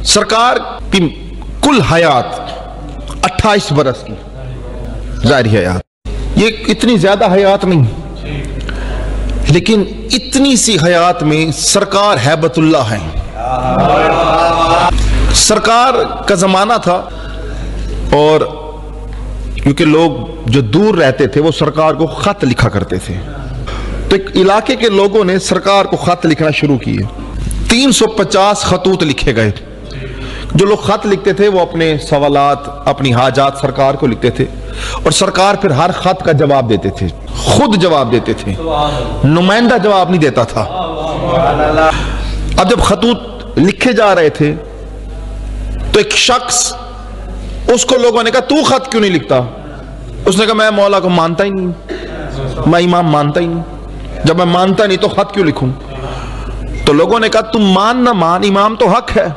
सरकार की कुल हयात 28 बरस की जारी हयात, ये इतनी ज्यादा हयात नहीं, लेकिन इतनी सी हयात में सरकार हैबतुल्लाह है। सरकार का जमाना था और क्योंकि लोग जो दूर रहते थे वो सरकार को खत लिखा करते थे, तो एक इलाके के लोगों ने सरकार को खत लिखना शुरू किए। 350 खतूत लिखे गए। जो लोग खत लिखते थे वो अपने सवालात, अपनी हाजात सरकार को लिखते थे और सरकार फिर हर खत का जवाब देते थे, खुद जवाब देते थे, नुमाइंदा जवाब नहीं देता था। अब जब खतूत लिखे जा रहे थे तो एक शख्स, उसको लोगों ने कहा तू खत क्यों नहीं लिखता? उसने कहा मैं मौला को मानता ही नहीं, मैं इमाम मानता ही नहीं, जब मैं मानता नहीं तो खत क्यों लिखूं? तो लोगों ने कहा तुम मान ना मान, इमाम तो हक है।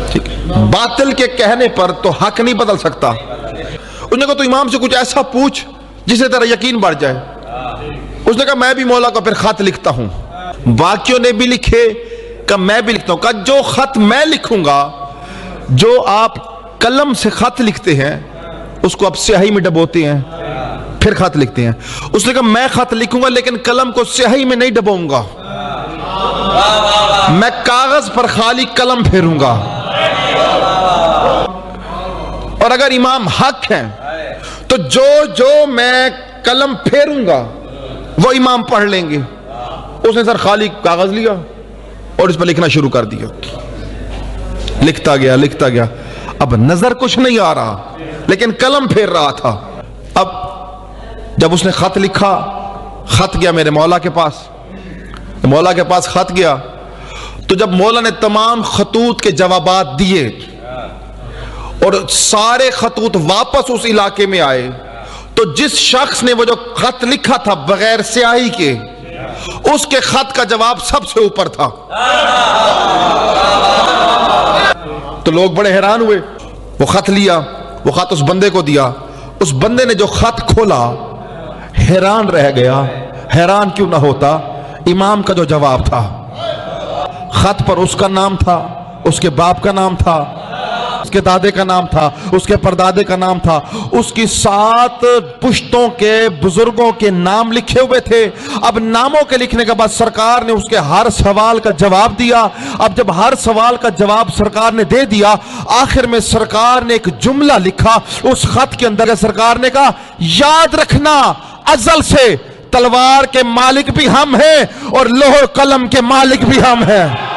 ठीक, बातिल के कहने पर तो हक नहीं बदल सकता। उसने कहा तो इमाम से कुछ ऐसा पूछ जिसे तेरा यकीन बढ़ जाए। उसने कहा मैं भी मौला को फिर खत लिखता हूं। बाकियों ने भी लिखे, कहा मैं भी लिखता हूं। कहा जो खत मैं लिखूंगा, जो आप कलम से खत लिखते हैं उसको आप स्याही में डबोते हैं फिर खत लिखते हैं। उसने कहा मैं खत लिखूंगा लेकिन कलम को स्याही में नहीं डबोऊंगा, मैं कागज पर खाली कलम फेरूंगा। और अगर इमाम हक है तो जो जो मैं कलम फेरूंगा वो इमाम पढ़ लेंगे। उसने सर खाली कागज लिया और इस पर लिखना शुरू कर दिया। लिखता गया। अब नजर कुछ नहीं आ रहा लेकिन कलम फेर रहा था। अब जब उसने खत लिखा, खत गया मेरे मौला के पास, मौला के पास खत गया तो जब मौला ने तमाम खतूत के जवाबात दिए और सारे खतूत वापस उस इलाके में आए, तो जिस शख्स ने वो जो खत लिखा था बगैर स्याही के, उसके खत का जवाब सबसे ऊपर था। तो लोग बड़े हैरान हुए। वो खत लिया, वो खत उस बंदे को दिया। उस बंदे ने जो खत खोला हैरान रह गया। हैरान क्यों ना होता, इमाम का जो जवाब था, खत पर उसका नाम था, उसके बाप का नाम था, उसके दादे का नाम था, उसके परदादे का नाम था, उसकी 7 पुश्तों के बुजुर्गों के नाम लिखे हुए थे। अब नामों के लिखने के बाद सरकार ने उसके हर सवाल का जवाब दिया। अब जब हर सवाल का जवाब सरकार ने दे दिया, आखिर में सरकार ने एक जुमला लिखा उस खत के अंदर। सरकार ने कहा याद रखना, अज़ल से तलवार के मालिक भी हम हैं और लोह कलम के मालिक भी हम हैं।